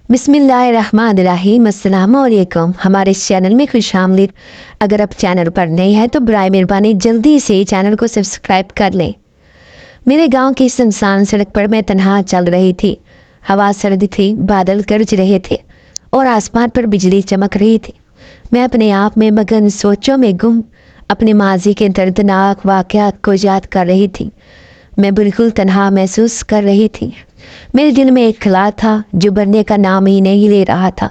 बिस्मिल्लाहिर्रहमानिर्रहीम। अस्सलामुअलैकुम। हमारे इस चैनल में खुश आमदीद। अगर आप चैनल पर नए हैं तो बराए मेहरबानी जल्दी से चैनल को सब्सक्राइब कर लें। मेरे गांव की सुनसान सड़क पर मैं तन्हा चल रही थी। हवा सर्द थी, बादल गरज रहे थे और आसमान पर बिजली चमक रही थी। मैं अपने आप में मगन सोचों में गुम अपने माजी के दर्दनाक वाक़यात को याद कर रही थी। मैं बिल्कुल तन्हा महसूस कर रही थी। मेरे दिल में एक खला था जो भरने का नाम ही नहीं ले रहा था।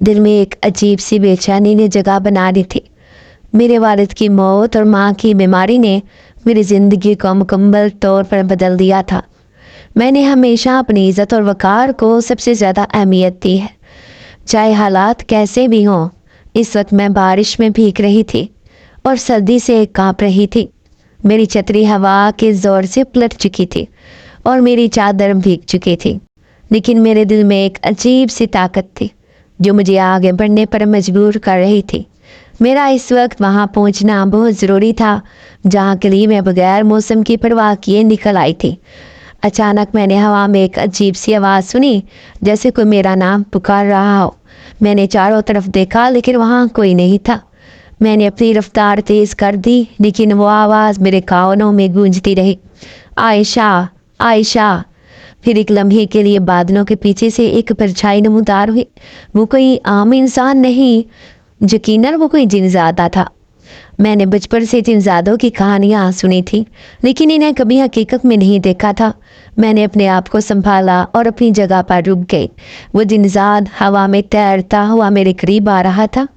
दिल में एक अजीब सी बेचैनी ने जगह बना ली थी। मेरे वालिद की मौत और माँ की बीमारी ने मेरी ज़िंदगी को मुकम्मल तौर पर बदल दिया था। मैंने हमेशा अपनी इज़्ज़त और वक़ार को सबसे ज़्यादा अहमियत दी है, चाहे हालात कैसे भी हों। इस वक्त मैं बारिश में भीग रही थी और सर्दी से काँप रही थी। मेरी छतरी हवा के ज़ोर से पलट चुकी थी और मेरी चादर भीग चुकी थी, लेकिन मेरे दिल में एक अजीब सी ताकत थी जो मुझे आगे बढ़ने पर मजबूर कर रही थी। मेरा इस वक्त वहाँ पहुँचना बहुत ज़रूरी था, जहाँ के लिए मैं बगैर मौसम की परवाह किए निकल आई थी। अचानक मैंने हवा में एक अजीब सी आवाज़ सुनी, जैसे कोई मेरा नाम पुकार रहा हो। मैंने चारों तरफ देखा, लेकिन वहाँ कोई नहीं था। मैंने अपनी रफ्तार तेज़ कर दी, लेकिन वो आवाज़ मेरे कानों में गूंजती रही, आयशा, आयशा। फिर एक लम्हे के लिए बादलों के पीछे से एक परछाई नमूदार हुई। वो कोई आम इंसान नहीं, यकीनन वो कोई जिनज़ादा था। मैंने बचपन से जिनज़ादों की कहानियाँ सुनी थी, लेकिन इन्हें कभी हकीकत में नहीं देखा था। मैंने अपने आप को संभाला और अपनी जगह पर रुक गई। वो जिनज़ाद हवा में तैरता हुआ मेरे करीब आ रहा था।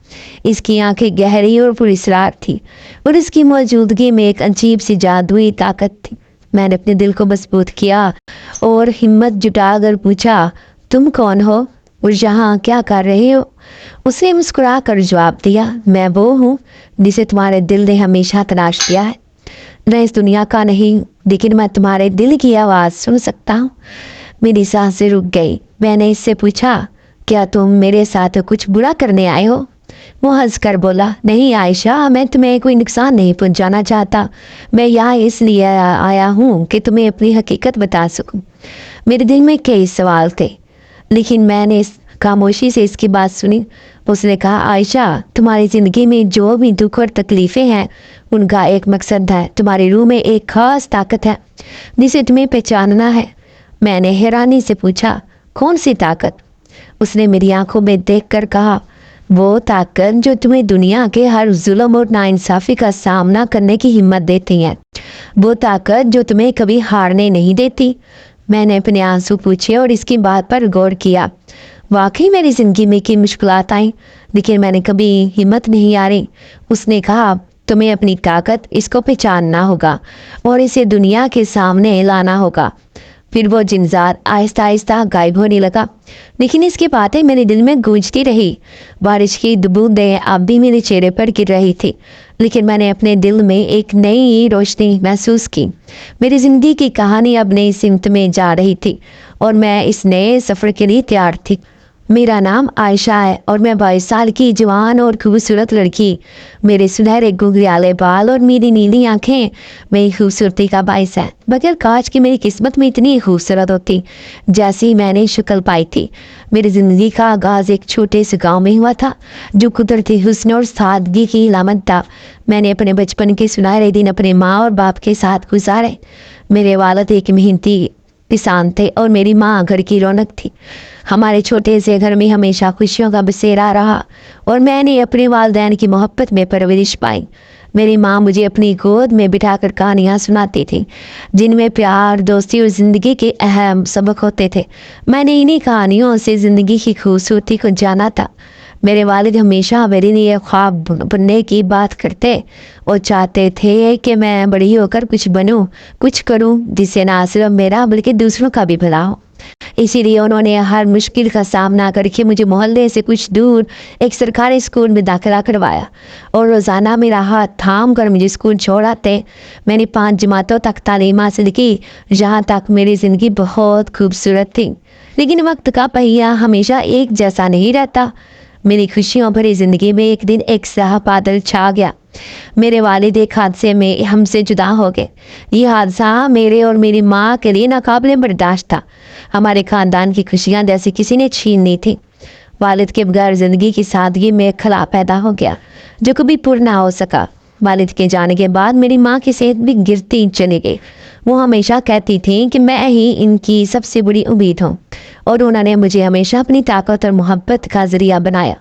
इसकी आंखें गहरी और पुरस्रार थी और इसकी मौजूदगी में एक अजीब सी जादुई ताकत थी। मैंने अपने दिल को मजबूत किया और हिम्मत जुटाकर पूछा, तुम कौन हो और यहाँ क्या कर रहे हो? उसने मुस्कुरा कर जवाब दिया, मैं वो हूँ जिसे तुम्हारे दिल ने हमेशा तलाश किया है। मैं इस दुनिया का नहीं, लेकिन मैं तुम्हारे दिल की आवाज़ सुन सकता हूँ। मेरी सांसें रुक गई। मैंने इससे पूछा, क्या तुम मेरे साथ कुछ बुरा करने आए हो? वो हंस कर बोला, नहीं आयशा, मैं तुम्हें कोई नुकसान नहीं पहुंचाना चाहता। मैं यहाँ इसलिए आया हूँ कि तुम्हें अपनी हकीकत बता सकूं। मेरे दिल में कई सवाल थे, लेकिन मैंने खामोशी से इसकी बात सुनी। उसने कहा, आयशा, तुम्हारी ज़िंदगी में जो भी दुख और तकलीफ़ें हैं, उनका एक मकसद है। तुम्हारी रूह में एक ख़ास ताकत है जिसे तुम्हें पहचानना है। मैंने हैरानी से पूछा, कौन सी ताकत? उसने मेरी आंखों में देखकर कहा, वो ताकत जो तुम्हें दुनिया के हर जुल्म और नाइंसाफ़ी का सामना करने की हिम्मत देती है। वो ताकत जो तुम्हें कभी हारने नहीं देती। मैंने अपने आंसू पूछे और इसकी बात पर गौर किया। वाकई मेरी ज़िंदगी में की मुश्किलात आई, लेकिन मैंने कभी हिम्मत नहीं हारी। उसने कहा, तुम्हें अपनी ताकत इसको पहचानना होगा और इसे दुनिया के सामने लाना होगा। फिर वो जिनज़ाद आहिस्ता आहिस्ता गायब होने लगा, लेकिन इसकी बातें मेरे दिल में गूंजती रही। बारिश की बूंदें अब भी मेरे चेहरे पर गिर रही थी, लेकिन मैंने अपने दिल में एक नई रोशनी महसूस की। मेरी ज़िंदगी की कहानी अब नई सिमत में जा रही थी और मैं इस नए सफ़र के लिए तैयार थी। मेरा नाम आयशा है और मैं 22 साल की जवान और खूबसूरत लड़की। मेरे सुनहरे घुंघराले बाल और मेरी नीली आंखें मेरी खूबसूरती का बायस है। बगैर काश की मेरी किस्मत में इतनी खूबसूरत होती जैसी मैंने शक्ल पाई थी। मेरी ज़िंदगी का आगाज़ एक छोटे से गांव में हुआ था, जो कुदरती हुस्न और सादगी की अलामत था। मैंने अपने बचपन के सुनहरे दिन अपने माँ और बाप के साथ गुजारे। मेरे वालिद एक मेहनती किसान थे और मेरी माँ घर की रौनक थी। हमारे छोटे से घर में हमेशा खुशियों का बसेरा रहा और मैंने अपने वालिदैन की मोहब्बत में परवरिश पाई। मेरी माँ मुझे अपनी गोद में बिठाकर कहानियाँ सुनाती थी, जिनमें प्यार, दोस्ती और ज़िंदगी के अहम सबक होते थे। मैंने इन्हीं कहानियों से ज़िंदगी की खूबसूरती को जाना था। मेरे वालिद हमेशा मेरे लिए ख्वाब बनने की बात करते और चाहते थे कि मैं बड़ी होकर कुछ बनूं, कुछ करूं जिससे ना सिर्फ मेरा बल्कि दूसरों का भी भला हो। इसीलिए उन्होंने हर मुश्किल का सामना करके मुझे मोहल्ले से कुछ दूर एक सरकारी स्कूल में दाखिला करवाया और रोज़ाना मेरा हाथ थाम कर मुझे स्कूल छोड़ाते। मैंने 5 जमातों तक तालीम हासिल की, जहाँ तक मेरी ज़िंदगी बहुत खूबसूरत थी। लेकिन वक्त का पहिया हमेशा एक जैसा नहीं रहता। मेरी खुशियों भरी ज़िंदगी में एक दिन एक साहब बादल छा गया। मेरे वालिद एक हादसे में हमसे जुदा हो गए। ये हादसा मेरे और मेरी माँ के लिए नाकाबिले बर्दाश्त था। हमारे खानदान की खुशियाँ जैसे किसी ने छीन ली थी। वालिद के बगैर ज़िंदगी की सादगी में खला पैदा हो गया जो कभी पूर्ण ना हो सका। वालिद के जाने के बाद मेरी माँ की सेहत भी गिरती चली गई। वो हमेशा कहती थी कि मैं ही इनकी सबसे बड़ी उम्मीद हूँ और उन्होंने मुझे हमेशा अपनी ताकत और मोहब्बत का ज़रिया बनाया।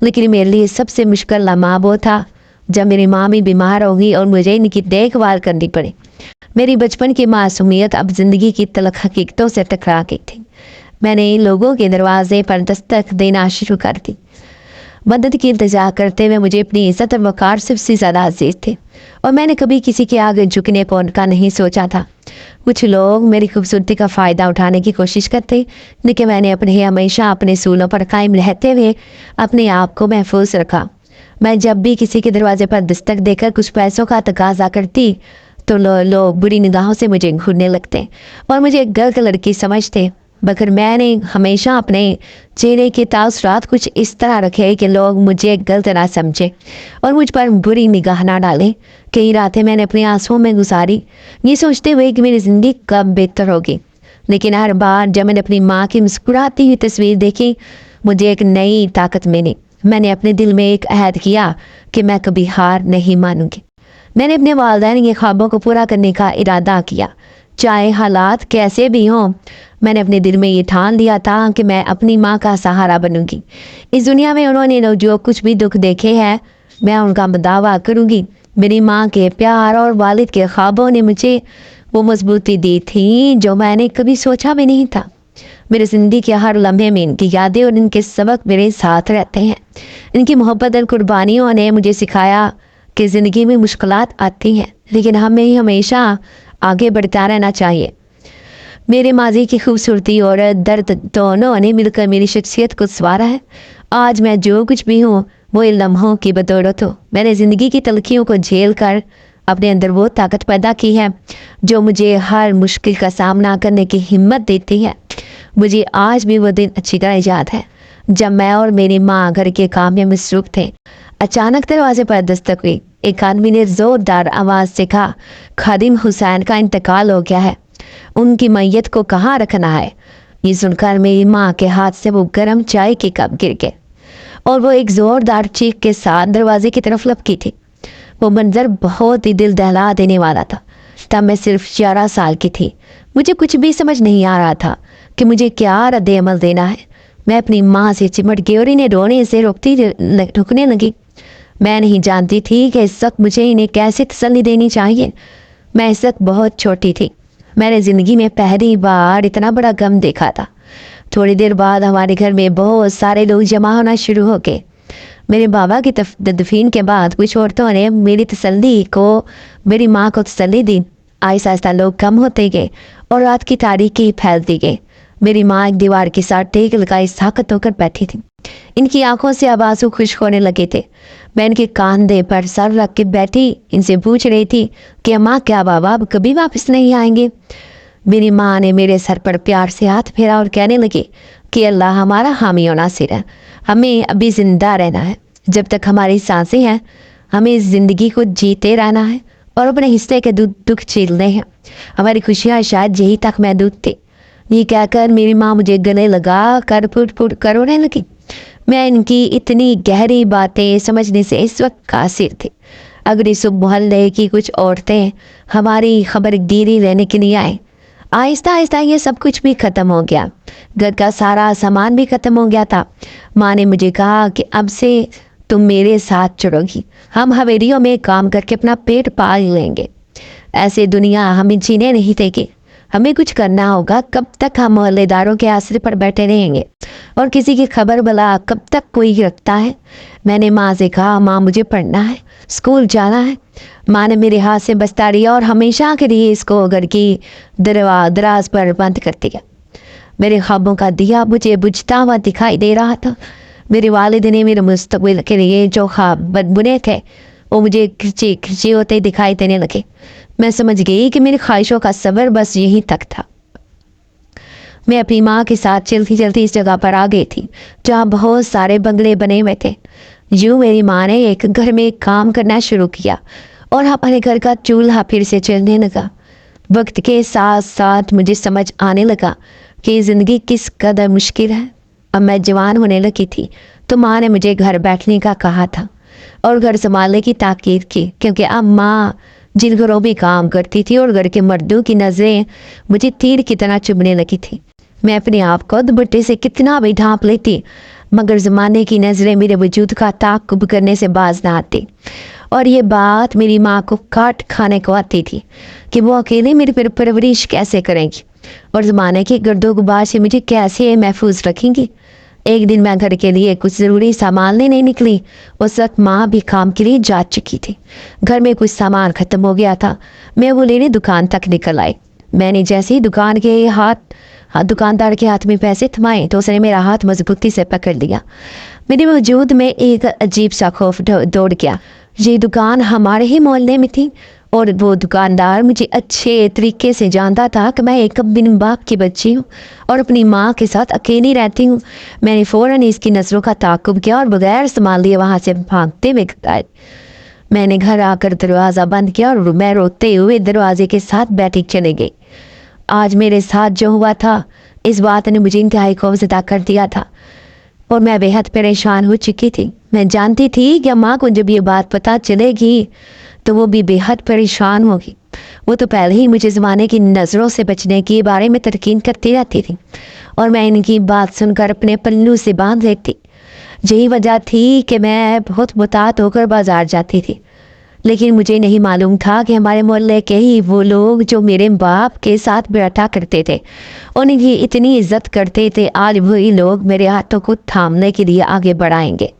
लेकिन मेरे लिए सबसे मुश्किल लम्हा वो था जब मेरी माँ भी बीमार हो गई और मुझे इनकी देखभाल करनी पड़ी। मेरी बचपन की मासूमियत अब ज़िंदगी की तलख हकीकतों से टकरा गई थी। मैंने इन लोगों के दरवाजे पर दस्तक देना शुरू कर दी। मदद की इल्तिजा करते हुए मुझे अपनी इज्जत और वक़ार सबसे ज़्यादा अजीज थे और मैंने कभी किसी के आगे झुकने को उनका नहीं सोचा था। कुछ लोग मेरी खूबसूरती का फ़ायदा उठाने की कोशिश करते, लेकिन मैंने हमेशा अपने सूलों पर कायम रहते हुए अपने आप को महफूज रखा। मैं जब भी किसी के दरवाजे पर दस्तक देकर कुछ पैसों का तकाजा करती तो लोग बुरी निगाहों से मुझे घूरने लगते और मुझे एक गलत लड़की समझते। मगर मैंने हमेशा अपने चेहरे के तासुरात कुछ इस तरह रखे कि लोग मुझे गलत ना समझे और मुझ पर बुरी निगाह ना डालें। कई रातें मैंने अपने आंसुओं में गुजारी, ये सोचते हुए कि मेरी ज़िंदगी कब बेहतर होगी। लेकिन हर बार जब मैंने अपनी माँ की मुस्कुराती हुई तस्वीर देखी, मुझे एक नई ताकत मिली। मैंने अपने दिल में एक अहद किया कि मैं कभी हार नहीं मानूंगी। मैंने अपने वालिदैन के ख्वाबों को पूरा करने का इरादा किया, चाहे हालात कैसे भी हों। मैंने अपने दिल में ये ठान लिया था कि मैं अपनी माँ का सहारा बनूंगी। इस दुनिया में उन्होंने जो कुछ भी दुख देखे हैं, मैं उनका दावा करूंगी। मेरी माँ के प्यार और वालिद के ख्वाबों ने मुझे वो मजबूती दी थी जो मैंने कभी सोचा भी नहीं था। मेरी ज़िंदगी के हर लम्हे में इनकी यादें और इनके सबक मेरे साथ रहते हैं। इनकी मोहब्बत और कुर्बानियों ने मुझे सिखाया कि ज़िंदगी में मुश्किलात आती हैं, लेकिन हमें हमेशा आगे बढ़ता रहना चाहिए। मेरे माजी की खूबसूरती और दर्द दोनों ने मिलकर मेरी शख्सियत को संवारा है। आज मैं जो कुछ भी हूँ वो इन लम्हों की बदौलत हो। मैंने ज़िंदगी की तलखियों को झेल कर अपने अंदर वो ताकत पैदा की है जो मुझे हर मुश्किल का सामना करने की हिम्मत देती है। मुझे आज भी वो दिन अच्छी तरह याद है जब मैं और मेरी माँ घर के काम में मसरूफ थे। अचानक दरवाजे पर दस्तक हुई। एक आदमी ने जोरदार आवाज़ से कहा, खादिम हुसैन का इंतकाल हो गया है, उनकी मैयत को कहाँ रखना है। ये सुनकर मेरी माँ के हाथ से वो गर्म चाय के कप गिर गए और वो एक जोरदार चीख के साथ दरवाजे की तरफ लपकी थी। वो मंजर बहुत ही दिल दहला देने वाला था। तब मैं सिर्फ 11 साल की थी। मुझे कुछ भी समझ नहीं आ रहा था कि मुझे क्या रद्द अमल देना है। मैं अपनी माँ से चिमट गई और इन्हें रोने से रुकने लगी। मैं नहीं जानती थी कि इस वक्त मुझे इन्हें कैसे तसल्ली देनी चाहिए। मैं इस वक्त बहुत छोटी थी। मैंने ज़िंदगी में पहली बार इतना बड़ा गम देखा था। थोड़ी देर बाद हमारे घर में बहुत सारे लोग जमा होना शुरू हो गए। मेरे बाबा की दफीन के बाद कुछ औरतों ने मेरी माँ को तसल्ली दी। आहिस्ता आहिस्ता लोग कम होते गए और रात की तारीकी फैलती गई। मेरी माँ एक दीवार के साथ टेक लगाई साकत होकर बैठी थी। इनकी आंखों से अब आंसू खुश्क होने लगे थे। मैं इनके कांधे पर सर रख के बैठी इनसे पूछ रही थी कि अम्मा क्या बाबा अब कभी वापस नहीं आएंगे। मेरी माँ ने मेरे सर पर प्यार से हाथ फेरा और कहने लगी कि अल्लाह हमारा हामी और नासिर है। हमें अभी जिंदा रहना है। जब तक हमारी सांसें हैं हमें इस ज़िंदगी को जीते रहना है और अपने हिस्से के दुख झेलने हैं। हमारी खुशियाँ शायद यही तक महदूद थी। ये कहकर मेरी माँ मुझे गले लगा कर फुट कर रोने लगी। मैं इनकी इतनी गहरी बातें समझने से इस वक्त कासिर थी। अगली सुबह मोहल्ले की कुछ औरतें हमारी खबरगिरी लेने के लिए आए। आहिस्ता आहिस्ता ये सब कुछ भी ख़त्म हो गया। घर का सारा सामान भी ख़त्म हो गया था। माँ ने मुझे कहा कि अब से तुम मेरे साथ चलोगी। हम हवेलियों में काम करके अपना पेट पाल लेंगे। ऐसे दुनिया हमें जीने नहीं देगी। हमें कुछ करना होगा। कब तक हम मोहल्लेदारों के आसरे पर बैठे रहेंगे और किसी की खबर भला कब तक कोई रखता है। मैंने माँ से कहा, माँ मुझे पढ़ना है, स्कूल जाना है। माँ ने मेरे हाथ से बस्ता लिया और हमेशा के लिए इसको घर की दराज पर बंद कर दिया। मेरे ख्वाबों का दिया मुझे बुझता हुआ दिखाई दे रहा था। मेरे वालिद ने मेरे मुस्तकबिल के लिए जो ख्वाब बुने थे वो मुझे खिंची होते दिखाई देने लगे। मैं समझ गई कि मेरी ख्वाहिशों का सबर बस यहीं तक था। मैं अपनी माँ के साथ चलती चलती इस जगह पर आ गई थी जहाँ बहुत सारे बंगले बने हुए थे। यूँ मेरी माँ ने एक घर में काम करना शुरू किया और हमारे घर का चूल्हा फिर से चलने लगा। वक्त के साथ साथ मुझे समझ आने लगा कि ज़िंदगी किस कदर मुश्किल है। अब मैं जवान होने लगी थी तो माँ ने मुझे घर बैठने का कहा था और घर संभालने की ताकीद की, क्योंकि अब माँ जिन घरों में काम करती थी और घर के मर्दों की नज़रें मुझे तीर की तरह चुभने लगी थी। मैं अपने आप को दुपट्टे से कितना भी ढांप लेती, मगर ज़माने की नज़रें मेरे वजूद का ताक़ुब करने से बाज ना आती। और ये बात मेरी माँ को काट खाने को आती थी कि वो अकेले मेरी परवरिश कैसे करेंगी और ज़माने के गर्दो गुबार से मुझे कैसे महफूज रखेंगी। एक दिन मैं घर के लिए कुछ ज़रूरी सामान लेने निकली। उस वक्त माँ भी काम के लिए जा चुकी थी। घर में कुछ सामान ख़त्म हो गया था। मैं वो लेने दुकान तक निकल आई। मैंने जैसे ही दुकानदार के हाथ में पैसे थमाए तो उसने मेरा हाथ मजबूती से पकड़ लिया। मेरे वजूद में एक अजीब सा खौफ दौड़ गया। ये दुकान हमारे ही मोहल्ले में थी और वो दुकानदार मुझे अच्छे तरीके से जानता था कि मैं एक बिन बाप की बच्ची हूँ और अपनी माँ के साथ अकेली रहती हूँ। मैंने फ़ौरन इसकी नज़रों का ताक़ुब किया और बगैर संभाल लिए वहाँ से भागते हुए आए। मैंने घर आकर दरवाज़ा बंद किया और मैं रोते हुए दरवाजे के साथ बैठी चले गई। आज मेरे साथ जो हुआ था, इस बात ने मुझे इंतहाई खौफज़दा कर दिया था और मैं बेहद परेशान हो चुकी थी। मैं जानती थी कि अम्मा को जब ये बात पता चलेगी तो वो भी बेहद परेशान होगी। वो तो पहले ही मुझे ज़माने की नज़रों से बचने के बारे में तरकीन करती रहती थी और मैं इनकी बात सुनकर अपने पल्लू से बांध लेती। यही वजह थी कि मैं बहुत मुतात होकर बाजार जाती थी, लेकिन मुझे नहीं मालूम था कि हमारे मोहल्ले के ही वो लोग जो मेरे बाप के साथ बैठा करते थे, उनकी इतनी इज्जत करते थे, आज वही लोग मेरे हाथों को थामने के लिए आगे बढ़ाएंगे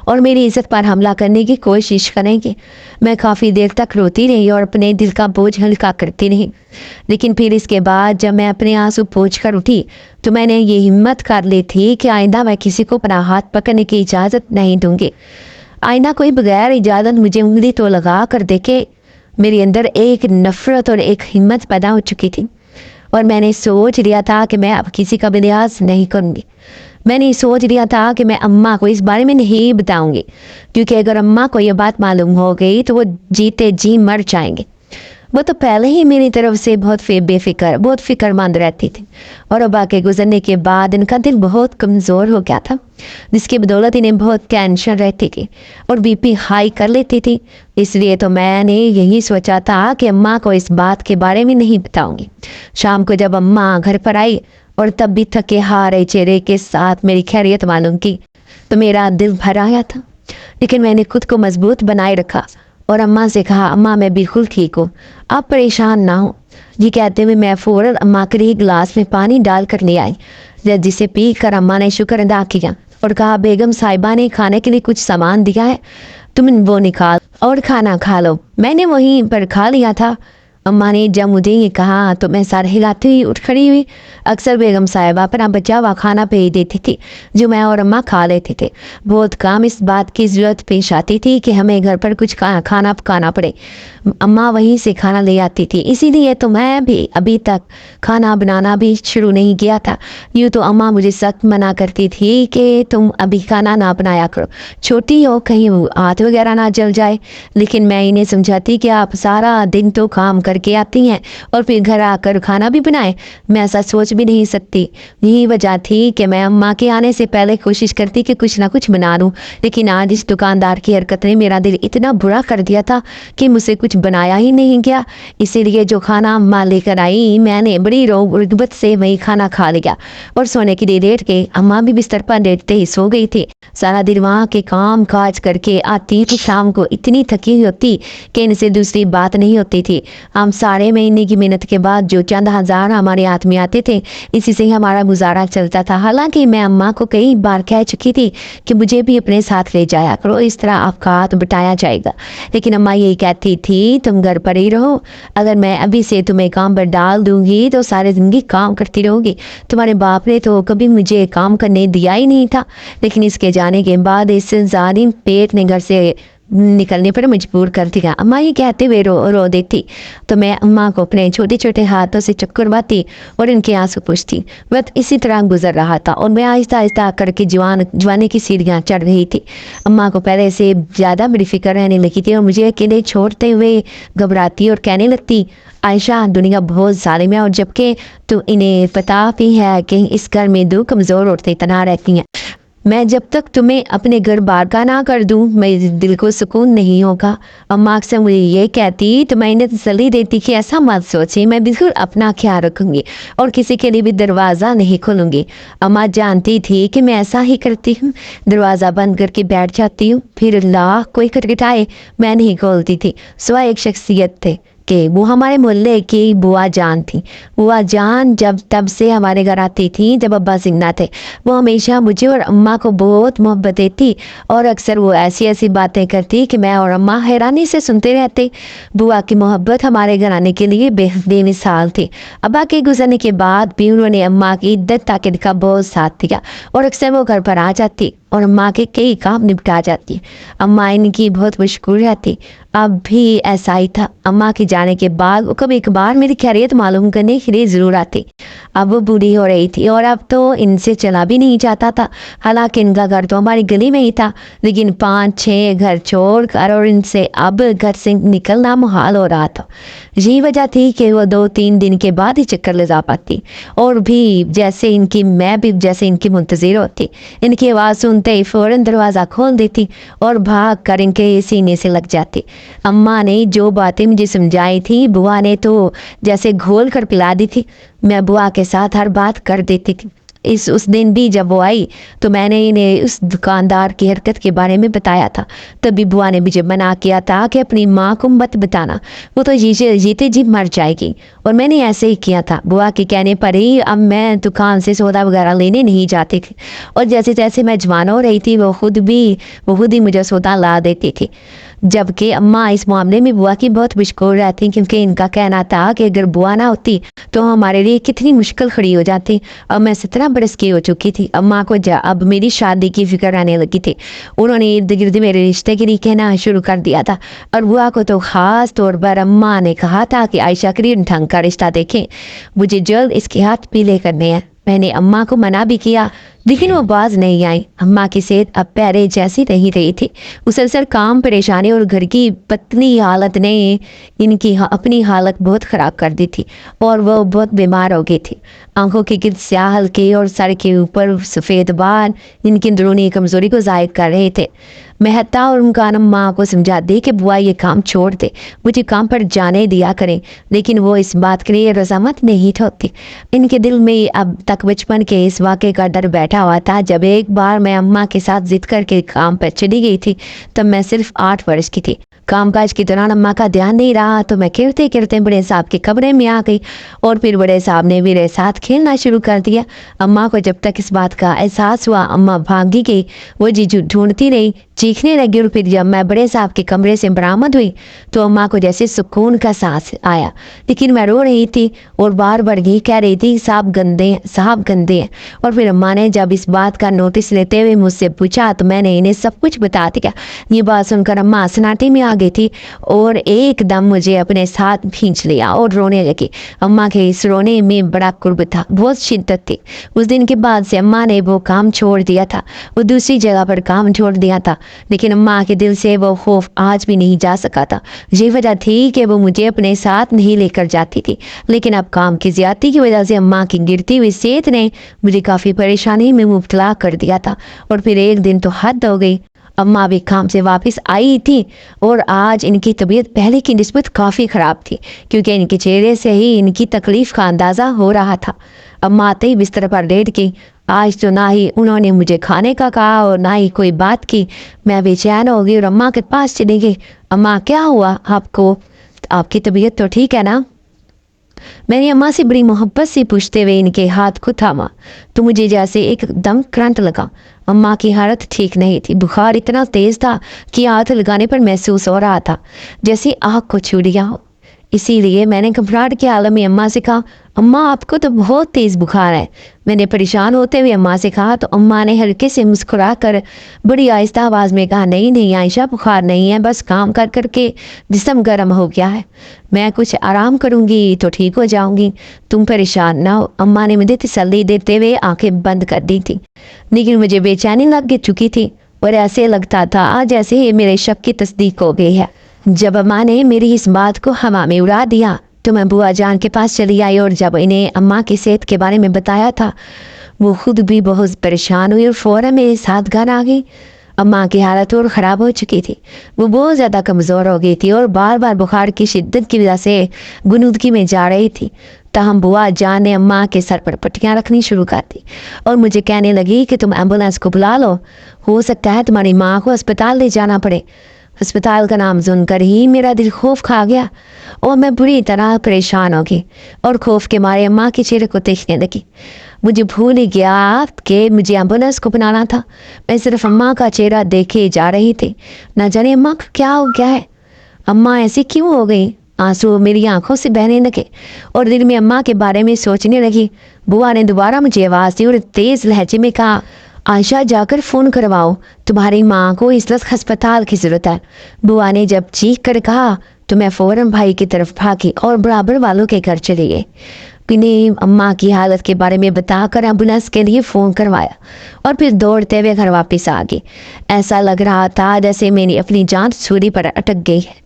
और मेरी इज्जत पर हमला करने की कोशिश करेंगे। मैं काफ़ी देर तक रोती रही और अपने दिल का बोझ हल्का करती रही, लेकिन फिर इसके बाद जब मैं अपने आंसू पोंछ कर उठी तो मैंने ये हिम्मत कर ली थी कि आइंदा मैं किसी को अपना हाथ पकड़ने की इजाज़त नहीं दूंगी। आईना कोई बगैर इजाज़त मुझे उंगली तो लगा कर देखे। मेरे अंदर एक नफ़रत और एक हिम्मत पैदा हो चुकी थी और मैंने सोच लिया था कि मैं अब किसी का भी लिहाज नहीं करूँगी। मैंने सोच लिया था कि मैं अम्मा को इस बारे में नहीं बताऊंगी, क्योंकि अगर अम्मा को ये बात मालूम हो गई तो वो जीते जी मर जाएंगे। वो तो पहले ही मेरी तरफ से बहुत बहुत फ़िक्रमंद रहती थी और अब्बा के गुजरने के बाद इनका दिल बहुत कमज़ोर हो गया था, जिसकी बदौलत इन्हें बहुत टेंशन रहती थी और बीपी हाई कर लेती थी। इसलिए तो मैंने यही सोचा था कि अम्मा को इस बात के बारे में नहीं बताऊंगी। शाम को जब अम्मा घर पर आई और तब भी थके हारे चेहरे के साथ मेरी खैरियत मालूम की तो मेरा दिल भर आया था, लेकिन मैंने खुद को मजबूत बनाए रखा और अम्मा से कहा, अम्मा मैं बिल्कुल ठीक हूँ, आप परेशान ना हो। ये कहते हुए मैं फ़ौरन अम्मा के लिए गिलास में पानी डाल कर ले आई, जिसे पी कर अम्मा ने शुक्र अदा किया और कहा, बेगम साहिबा ने खाने के लिए कुछ सामान दिया है, तुम वो निकाल और खाना खा लो। मैंने वहीं पर खा लिया था। अम्मा ने जब मुझे ये कहा तो मैं सर हिलाती हुई उठ खड़ी हुई। अक्सर बेगम साहिबा अपना बचा हुआ खाना भेज देती थी जो मैं और अम्मा खा लेते थे। बहुत कम इस बात की ज़रूरत पेश आती थी कि हमें घर पर कुछ खाना पकाना पड़े, अम्मा वहीं से खाना ले आती थी। इसीलिए तो मैं भी अभी तक खाना बनाना भी शुरू नहीं किया था। यूँ तो अम्मा मुझे सख्त मना करती थी कि तुम अभी खाना ना बनाया करो, छोटी हो, कहीं हाथ वगैरह ना जल जाए, लेकिन मैं इन्हें समझाती कि आप सारा दिन तो काम करके आती हैं और फिर घर आकर खाना भी बनाए। मैं ऐसा सोच भी नहीं सकती। यही वजह थी कि मैं अम्मा के आने से पहले कोशिश करती कि कुछ ना कुछ बना लूँ, लेकिन आज इस दुकानदार की हरकत ने मेरा दिल इतना बुरा कर दिया था कि मुझसे कुछ बनाया ही नहीं गया। इसीलिए जो खाना अम्मा लेकर आई मैंने बड़ी रग़बत से वही खाना खा लिया और सोने के लिए लेट के अम्मा भी बिस्तर पर लेटते ही सो गई थी। सारा दिन वहाँ के काम काज करके आती तो शाम को इतनी थकी हुई होती कि इनसे दूसरी बात नहीं होती थी। हम सारे महीने की मेहनत के बाद जो चंद हज़ार हमारे हाथ में आते थे, इसी से हमारा गुजारा चलता था। हालांकि मैं अम्मा को कई बार कह चुकी थी कि मुझे भी अपने साथ ले जाया करो, इस तरह आपका हाथ बटाया जाएगा, लेकिन अम्मा यही कहती थी तुम घर पर ही रहो, अगर मैं अभी से तुम्हें काम पर डाल दूंगी तो सारी ज़िंदगी काम करती रहोगी। तुम्हारे बाप ने तो कभी मुझे काम करने दिया ही नहीं था, लेकिन इसके जाने के बाद इस जालिम पेट ने घर से निकलने पर मजबूर कर दिया। अम्मा ये कहते हुए रो देती तो मैं अम्मा को अपने छोटे छोटे हाथों से चक्करवाती और इनके आंसू पूछती। वक्त इसी तरह गुजर रहा था और मैं आहिस्ता आहिस्ता करके जवानी की सीढ़ियाँ चढ़ रही थी। अम्मा को पहले से ज़्यादा मेरी फिक्र रहने लगी थी और मुझे अकेले छोड़ते हुए घबराती और कहने लगती, आयशा दुनिया बहुत ज़ालिम है और जबकि तो इन्हें पता भी है कि इस घर में दो कमज़ोर औरतें तनहा रहती हैं। मैं जब तक तुम्हें अपने घर बार का ना कर दूं मेरे दिल को सुकून नहीं होगा। अम्मा अक्सर मुझे ये कहती तो मैं इन्हें तसल्ली देती कि ऐसा मत सोचिए, मैं बिल्कुल अपना ख्याल रखूंगी और किसी के लिए भी दरवाज़ा नहीं खोलूंगी। अम्मा जानती थी कि मैं ऐसा ही करती हूँ, दरवाज़ा बंद करके बैठ जाती हूँ, फिर अल्लाह कोई खटखटाए मैं नहीं खोलती थी। सिवाय एक शख्सियत थे कि वो हमारे मोहल्ले की बुआ जान थी। बुआ जान जब तब से हमारे घर आती थी जब अब्बा जिंदा थे। वो हमेशा मुझे और अम्मा को बहुत मोहब्बत देती और अक्सर वो ऐसी ऐसी बातें करती कि मैं और अम्मा हैरानी से सुनते रहते। बुआ की मोहब्बत हमारे घर आने के लिए बेमिसाल थी। अब्बा के गुजरने के बाद भी उन्होंने अम्मा की इद्दत ताकत का बहुत साथ दिया और अक्सर वो घर पर आ जाती और अम्मा के कई काम निपटा जाती। अम्मा इनकी बहुत मशहूर रहती। अब भी ऐसा ही था। अम्मा के जाने के बाद वो कभी कभार मेरी खैरियत मालूम करने के लिए ज़रूर आती। अब वो बूढ़ी हो रही थी और अब तो इनसे चला भी नहीं जाता था। हालांकि इनका घर तो हमारी गली में ही था, लेकिन 5-6 घर छोड़ कर और इनसे अब घर से निकलना मुहाल हो रहा था। यही वजह थी कि वो 2-3 दिन के बाद ही चक्कर लगा पाती और भी जैसे इनकी मुंतज़िर होती। इनकी आवाज़ सुनते ही फ़ौरन दरवाज़ा खोल देती और भाग कर इनके सीने से लग जाती। अम्मा ने जो बातें मुझे समझाई थी बुआ ने तो जैसे घोल कर पिला दी थी। मैं बुआ के साथ हर बात कर देती थी। उस दिन भी जब वो आई तो मैंने इन्हें उस दुकानदार की हरकत के बारे में बताया था। तभी बुआ ने मुझे मना किया था कि अपनी माँ को मत बताना, वो तो जीते जी मर जाएगी, और मैंने ऐसे ही किया था। बुआ के कहने पर ही अब मैं दुकान से सौदा वगैरह लेने नहीं जाती थी और जैसे जैसे मैं जवान हो रही थी वो खुद ही मुझे सौदा ला देती थी। जबकि अम्मा इस मामले में बुआ की बहुत मशहूर रहती क्योंकि इनका कहना था कि अगर बुआ ना होती तो हमारे लिए कितनी मुश्किल खड़ी हो जाती। और मैं 17 बरस की हो चुकी थी। अम्मा को अब मेरी शादी की फिक्र आने लगी थी। उन्होंने इर्द गिर्द मेरे रिश्ते के लिए कहना शुरू कर दिया था और बुआ को तो ख़ास तौर पर अम्मा ने कहा था कि आयशा करीम ढंग का रिश्ता देखें, मुझे जल्द इसके हाथ पीले करने हैं। मैंने अम्मा को मना भी किया लेकिन वो बाज नहीं आई। अम्मा की सेहत अब पहले जैसी नहीं रही थी। मुसलसल काम, परेशानी और घर की पतली हालत ने इनकी अपनी हालत बहुत ख़राब कर दी थी और वो बहुत बीमार हो गई थी। आंखों के गिर्द स्याह हल्के और सर के ऊपर सफ़ेद बाल इनकी अंदरूनी कमज़ोरी को ज़ाहिर कर रहे थे। मेहता और मुमकान अम्मा को समझा दे कि बुआ ये काम छोड़ दे, मुझे काम पर जाने दिया करें, लेकिन वो इस बात के लिए रजामत नहीं होती। इनके दिल में अब तक बचपन के इस वाक़े का डर बैठा हुआ था। जब एक बार मैं अम्मा के साथ जिद करके काम पर चली गई थी तब मैं सिर्फ 8 वर्ष की थी। कामकाज के दौरान अम्मा का ध्यान नहीं रहा तो मैं खेलते खेलते बड़े साहब के कमरे में आ गई और फिर बड़े साहब ने मेरे साथ खेलना शुरू कर दिया। अम्मा को जब तक इस बात का एहसास हुआ अम्मा भागी गई। वो जीजू ढूंढती रही, चीखने लगी और फिर जब मैं बड़े साहब के कमरे से बरामद हुई तो अम्मा को जैसे सुकून का सांस आया। लेकिन मैं रो रही थी और बार बार ये कह रही थी साहब गंदे हैं। और फिर अम्मा ने जब इस बात का नोटिस लेते हुए मुझसे पूछा तो मैंने इन्हें सब कुछ बता दिया। ये बात सुनकर अम्मा सन्नाटे में आ गई थी और एकदम मुझे अपने साथ खींच लिया और रोने लगी। अम्मा के इस रोने में बड़ा कुर्ब था, बहुत शिद्दत थी। उस दिन के बाद से अम्मा ने वो काम छोड़ दिया था, वो दूसरी जगह पर काम छोड़ दिया था, लेकिन अम्मा के दिल से वो खौफ आज भी नहीं जा सका था। ये वजह थी कि वो मुझे अपने साथ नहीं लेकर जाती थी। लेकिन अब काम की ज्यादती की वजह से अम्मा की गिरती हुई सेहत ने मुझे काफ़ी परेशानी में मुब्तला कर दिया था और फिर एक दिन तो हद हो गई। अम्मा भी काम से वापस आई थी और आज इनकी तबीयत पहले की निस्बत काफ़ी ख़राब थी क्योंकि इनके चेहरे से ही इनकी तकलीफ़ का अंदाज़ा हो रहा था। अम्मा आते ही बिस्तर पर लेट गई। आज तो ना ही उन्होंने मुझे खाने का कहा और ना ही कोई बात की। मैं बेचैन हो गई और अम्मा के पास चली गई। अम्मा क्या हुआ आपको, आपकी तबीयत तो ठीक है ना? मैंने अम्मा से बड़ी मोहब्बत से पूछते हुए इनके हाथ को थामा तो मुझे जैसे एकदम करंट लगा। अम्मा की हालत ठीक नहीं थी। बुखार इतना तेज था कि हाथ लगाने पर महसूस हो रहा था जैसे आग को छू लिया हो। इसी लिए मैंने घबराहट के आलम में अम्मा से कहा, अम्मा आपको तो बहुत तेज़ बुखार है। मैंने परेशान होते हुए अम्मा से कहा तो अम्मा ने हल्के से मुस्कुरा कर बड़ी आहिस्ता आवाज़ में कहा, नहीं नहीं आयशा, बुखार नहीं है, बस काम कर कर के जिस्म गर्म हो गया है। मैं कुछ आराम करूँगी तो ठीक हो जाऊँगी, तुम परेशान ना हो। अम्मा ने मुझे तसल्ली देते हुए आंखें बंद कर दी थी, लेकिन मुझे बेचैनी लग चुकी थी और ऐसे लगता था जैसे ही मेरे शक की तस्दीक हो गई है। जब अम्मा ने मेरी इस बात को हवा में उड़ा दिया तो मैं बुआ जान के पास चली आई और जब इन्हें अम्मा की सेहत के बारे में बताया था, वो खुद भी बहुत परेशान हुई और फ़ौरन मेरे साथ घर आ गई। अम्मा की हालत और ख़राब हो चुकी थी, वो बहुत ज़्यादा कमज़ोर हो गई थी और बार बार बुखार की शिद्दत की वजह से गुनूदगी में जा रही थी। तहम बुआ जान ने अम्मा के सर पर पट्टियाँ रखनी शुरू कर दी और मुझे कहने लगी कि तुम एम्बुलेंस को बुला लो, हो सकता है तुम्हारी माँ को अस्पताल ले जाना पड़े। अस्पताल का नाम सुनकर ही मेरा दिल खौफ खा गया और मैं बुरी तरह परेशान हो गई और खौफ के मारे अम्मा के चेहरे को देखने लगी। मुझे भूल ही गया कि मुझे एम्बुलेंस को बनाना था। मैं सिर्फ अम्मा का चेहरा देखे जा रही थी। न जाने अम्मा को क्या हो गया है, अम्मा ऐसी क्यों हो गई। आंसू मेरी आंखों से बहने लगे और दिल में अम्मा के बारे में सोचने लगी। बुआ ने दोबारा मुझे आवाज़ दी और तेज़ लहजे में कहा, आयशा जाकर फ़ोन करवाओ, तुम्हारी माँ को इस वक्त अस्पताल की ज़रूरत है। बुआ ने जब चीख कर कहा तो मैं फ़ौरन भाई की तरफ भागी और बराबर वालों के घर चली गई। इन्हें अम्मा की हालत के बारे में बताकर एम्बुलेंस के लिए फ़ोन करवाया और फिर दौड़ते हुए घर वापस आ गई। ऐसा लग रहा था जैसे मेरी अपनी जान सूली पर अटक गई है।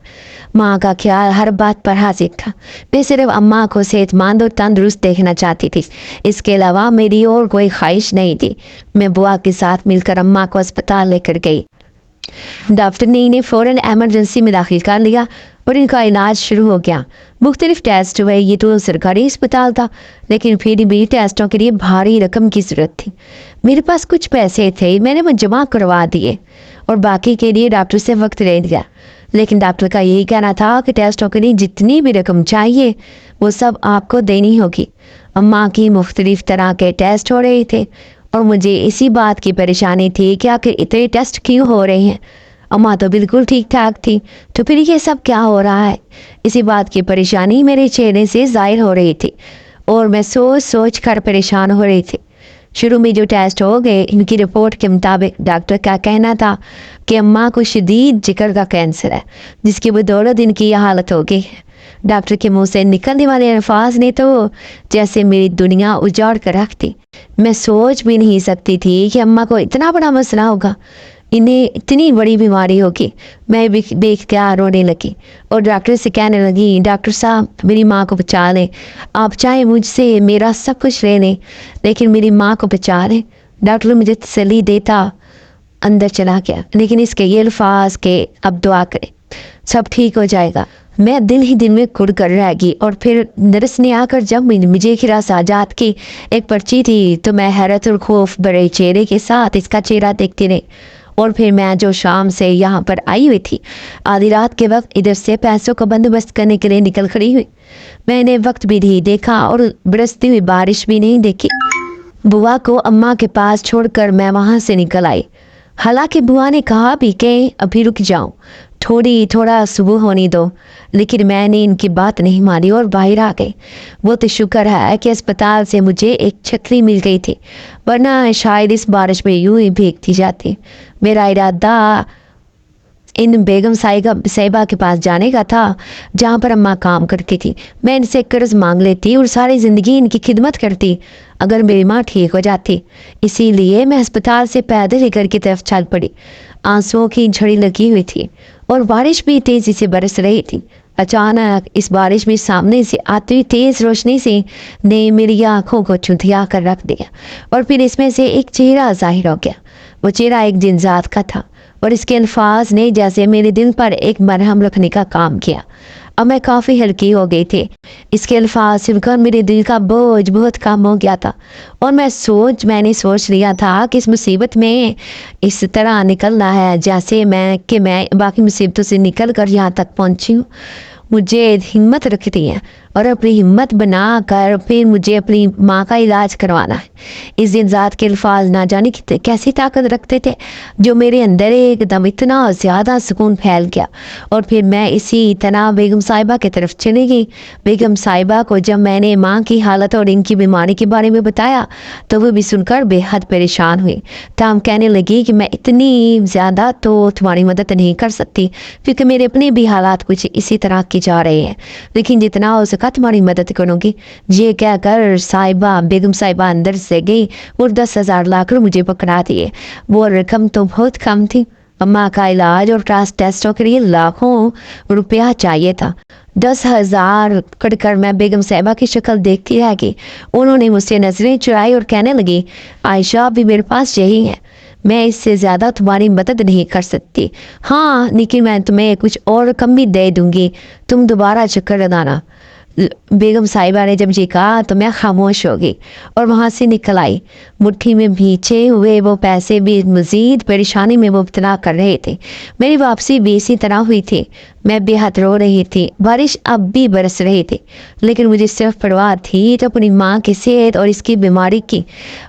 माँ का ख्याल हर बात पर हाजिर था। मैं सिर्फ अम्मा को सेहतमंद और तंदुरुस्त देखना चाहती थी, इसके अलावा मेरी और कोई ख्वाहिश नहीं थी। मैं बुआ के साथ मिलकर अम्मा को अस्पताल लेकर गई। डॉक्टर ने इन्हें फ़ौरन एमरजेंसी में दाखिल कर लिया और इनका इलाज शुरू हो गया। मुख्तलिफ टेस्ट हुए। ये तो सरकारी अस्पताल था, लेकिन फिर भी टेस्टों के लिए भारी रकम की ज़रूरत थी। मेरे पास कुछ पैसे थे, मैंने वो जमा करवा दिए और बाकी के लिए डॉक्टर से वक्त ले लिया। लेकिन डॉक्टर का यही कहना था कि टेस्टों के लिए जितनी भी रकम चाहिए वो सब आपको देनी होगी। अम्मा की मुख्तलिफ तरह के टेस्ट हो रहे थे और मुझे इसी बात की परेशानी थी कि आखिर इतने टेस्ट क्यों हो रहे हैं। अम्मा तो बिल्कुल ठीक ठाक थी, तो फिर ये सब क्या हो रहा है। इसी बात की परेशानी मेरे चेहरे से जाहिर हो रही थी और मैं सोच सोच कर परेशान हो रही थी। शुरू में जो टेस्ट हो गए, इनकी रिपोर्ट के मुताबिक डॉक्टर का कहना था कि अम्मा को शदीद जिगर का कैंसर है, जिसकी बदौलत इनकी यह हालत हो गई है। डॉक्टर के मुंह से निकलने वाले अल्फाज ने तो जैसे मेरी दुनिया उजाड़ कर रख दी। मैं सोच भी नहीं सकती थी कि अम्मा को इतना बड़ा मसला होगा, इन्हें इतनी बड़ी बीमारी होगी। मैं भी बेख्तियार रोने लगी और डॉक्टर से कहने लगी, डॉक्टर साहब मेरी माँ को बचा लें, आप चाहे मुझसे मेरा सब कुछ ले लें, लेकिन मेरी माँ को बचा लें। डॉक्टर मुझे तसल्ली देता अंदर चला गया, लेकिन इसके ये अल्फाज के अब दुआ करें, सब ठीक हो जाएगा। मैं दिल ही दिल में कुड़ कर रह गई और फिर नर्स ने आकर जब मुझे खिरासाजात की एक पर्ची थी तो मैं हैरत और खौफ भरे चेहरे के साथ इसका चेहरा देखती रही। और फिर मैं जो शाम से यहाँ पर आई हुई थी, आधी रात के वक्त इधर से पैसों का बंदोबस्त करने के लिए निकल खड़ी हुई। मैंने वक्त भी नहीं देखा और बरसती हुई बारिश भी नहीं देखी। बुआ को अम्मा के पास छोड़कर मैं वहाँ से निकल आई। हालांकि बुआ ने कहा भी कि अभी रुक जाऊं, थोड़ा सुबह होने दो, लेकिन मैंने इनकी बात नहीं मानी और बाहर आ गई। वो तो शुक्र है कि अस्पताल से मुझे एक छतरी मिल गई थी, वरना शायद इस बारिश में यूं ही भीगती जाती। मेरा इरादा इन बेगम साहिबा के पास जाने का था, जहाँ पर अम्मा काम करती थी। मैं इनसे कर्ज मांग लेती और सारी ज़िंदगी इनकी खिदमत करती अगर मेरी माँ ठीक हो जाती। इसीलिए मैं अस्पताल से पैदल ही घर की तरफ चल पड़ी। आंसुओं की झड़ी लगी हुई थी और बारिश भी तेज़ी से बरस रही थी। अचानक इस बारिश में सामने से आती हुई तेज़ रोशनी से ने मेरी आंखों को चुंधिया कर रख दिया और फिर इसमें से एक चेहरा जाहिर हो गया। वो चेहरा एक जिनजात का था और इसके अल्फाज ने जैसे मेरे दिल पर एक मरहम रखने का काम किया। अब मैं काफ़ी हल्की हो गई थी। इसके अल्फाज सुनकर मेरे दिल का बोझ बहुत कम हो गया था और मैंने सोच लिया था कि इस मुसीबत में इस तरह निकलना है जैसे मैं बाकी मुसीबतों से निकल कर यहाँ तक पहुँची हूँ। मुझे हिम्मत रखती है और अपनी हिम्मत बना कर फिर मुझे अपनी माँ का इलाज करवाना है। इस दिन ज़ात के अल्फाज ना जाने की कैसी ताकत रखते थे, जो मेरे अंदर एकदम इतना ज़्यादा सुकून फैल गया। और फिर मैं इसी तरह बेगम साहिबा की तरफ चली गई। बेगम साहिबा को जब मैंने माँ की हालत और इनकी बीमारी के बारे में बताया तो वो भी सुनकर बेहद परेशान हुई। ताम कहने लगी कि मैं इतनी ज़्यादा तो तुम्हारी मदद नहीं कर सकती, क्योंकि मेरे अपने भी हालात कुछ इसी तरह की जा रहे हैं, लेकिन जितना हो सका तुम्हारी मदद करूँगी। ये कहकर साहिबा बेगम साहिबा अंदर से गई और 10,000 लाकर मुझे पकड़ा दिए। वो रकम तो बहुत कम थी। अम्मा का इलाज और टेस्टों के लिए लाखों रुपया चाहिए था। 10,000 कटकर मैं बेगम साहिबा की शक्ल देखती रह गई। उन्होंने मुझसे नजरें चुराई और कहने लगी, आयशा अभी मेरे पास यही है, मैं इससे ज़्यादा तुम्हारी मदद नहीं कर सकती। हाँ, लेकिन मैं तुम्हें कुछ और रकम भी दे दूँगी, तुम दोबारा चक्कर लगाना। बेगम साहिबा ने जब ये कहा तो मैं खामोश हो गई और वहाँ से निकल आई। मुट्ठी में भींचे हुए वो पैसे भी मज़ीद परेशानी में मुब्तला कर रहे थे। मेरी वापसी भी इसी तरह हुई थी। मैं बेहद रो रही थी। बारिश अब भी बरस रही थी, लेकिन मुझे सिर्फ परवाह थी तो अपनी माँ की सेहत और इसकी बीमारी की।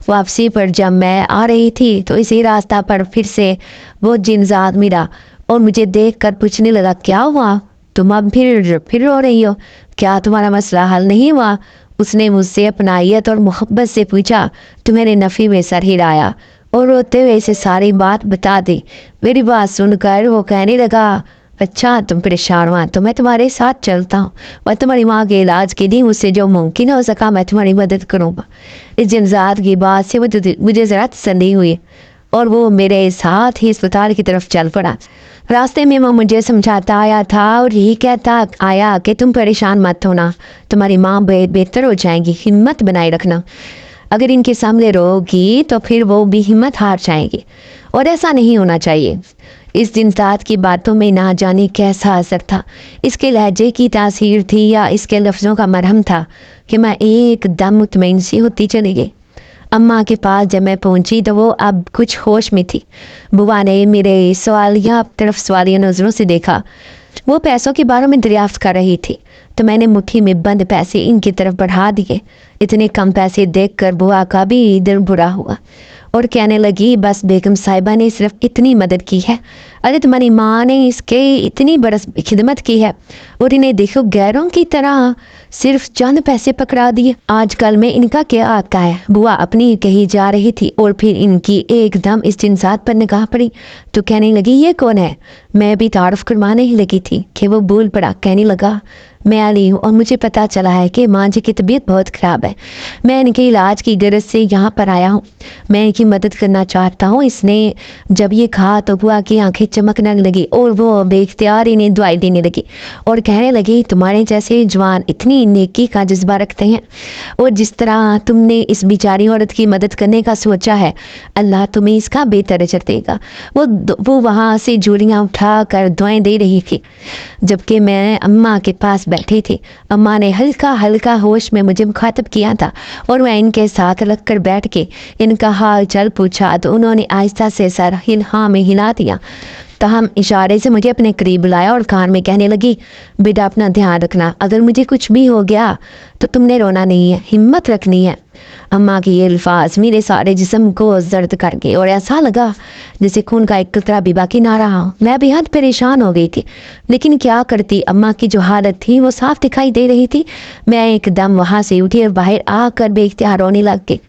वापसी पर जब मैं आ रही थी तो इसी रास्ता पर फिर से वो जिनजात मिला और मुझे देख कर पूछने लगा, क्या हुआ, तुम अब फिर रो रही हो, क्या तुम्हारा मसला हल नहीं हुआ? उसने मुझसे अपनायत और मोहब्बत से पूछा तो मैंने नफ़ी में सर हिलाया और रोते हुए इसे सारी बात बता दी। मेरी बात सुनकर वो कहने लगा, अच्छा तुम परेशान हुआ तो मैं तुम्हारे साथ चलता हूँ और तुम्हारी माँ के इलाज के लिए मुझसे जो मुमकिन हो सका मैं तुम्हारी मदद करूँगा। इस जिनजात की बात से मुझे ज़रा तसल्ली हुई और वो मेरे साथ ही अस्पताल की तरफ चल पड़ा। रास्ते में वो मुझे समझाता आया था और यही कहता आया कि तुम परेशान मत होना, तुम्हारी माँ बेहतर हो जाएगी, हिम्मत बनाए रखना। अगर इनके सामने रोगी तो फिर वो भी हिम्मत हार जाएगी और ऐसा नहीं होना चाहिए। इस दिन रात की बातों में ना जाने कैसा असर था, इसके लहजे की तासीर थी या इसके लफ्ज़ों का मरहम था कि मैं एकदम मुतमईन सी होती चली गई। अम्मा के पास जब मैं पहुंची तो वो अब कुछ होश में थी। बुआ ने मेरे सवालिया तरफ सवालिया नज़रों से देखा। वो पैसों के बारे में दरियाफ्त कर रही थी तो मैंने मुट्ठी में बंद पैसे इनकी तरफ बढ़ा दिए। इतने कम पैसे देखकर बुआ का भी दिल बुरा हुआ और कहने लगी, बस बेगम साहिबा ने सिर्फ इतनी मदद की है, अरे तुम्हारी माँ ने इसके इतनी बरस खिदमत की है और इन्हें देखो गैरों की तरह सिर्फ चंद पैसे पकड़ा दिए। आजकल में इनका क्या आता है? बुआ अपनी कही जा रही थी और फिर इनकी एकदम इस जिनसात पर निगाह पड़ी तो कहने लगी, ये कौन है? मैं भी तारुफ करवाने ही लगी थी कि वो बोल पड़ा। कहने लगा, मैं अली हूँ और मुझे पता चला है कि माँ जी की तबीयत बहुत ख़राब है। मैं इनके इलाज की गरज से यहाँ पर आया हूँ, मैं इनकी मदद करना चाहता हूँ। इसने जब ये कहा तो बुआ की आंखें चमकने लगी और वो बेख्तियार इन्हें दवाई देने लगी और कहने लगी, तुम्हारे जैसे जवान इतनी नेकी का जज्बा रखते हैं और जिस तरह तुमने इस बेचारी औरत की मदद करने का सोचा है, अल्लाह तुम्हें इसका बेहतर अजर देगा। वो वहाँ से झूलियाँ उठा कर दुआएं दे रही थी जबकि मैं अम्मा के पास बैठी थी। अम्मा ने हल्का हल्का होश में मुझे मुखातब किया था और मैं इनके साथ लग कर बैठ के इनका हाल चाल पूछा तो उन्होंने आहिस्ता से सर हाँ में हिला दिया। तो हम इशारे से मुझे अपने करीब बुलाया और कान में कहने लगी, बेटा अपना ध्यान रखना, अगर मुझे कुछ भी हो गया तो तुमने रोना नहीं है, हिम्मत रखनी है। अम्मा के ये अल्फाज मेरे सारे जिस्म को दर्द कर गए और ऐसा लगा जैसे खून का एक कतरा भी बाकी ना रहा हो। मैं बेहद परेशान हो गई थी, लेकिन क्या करती, अम्मा की जो हालत थी वो साफ दिखाई दे रही थी। मैं एकदम वहाँ से उठी और बाहर आकर बेख्तियार रोने लग गई।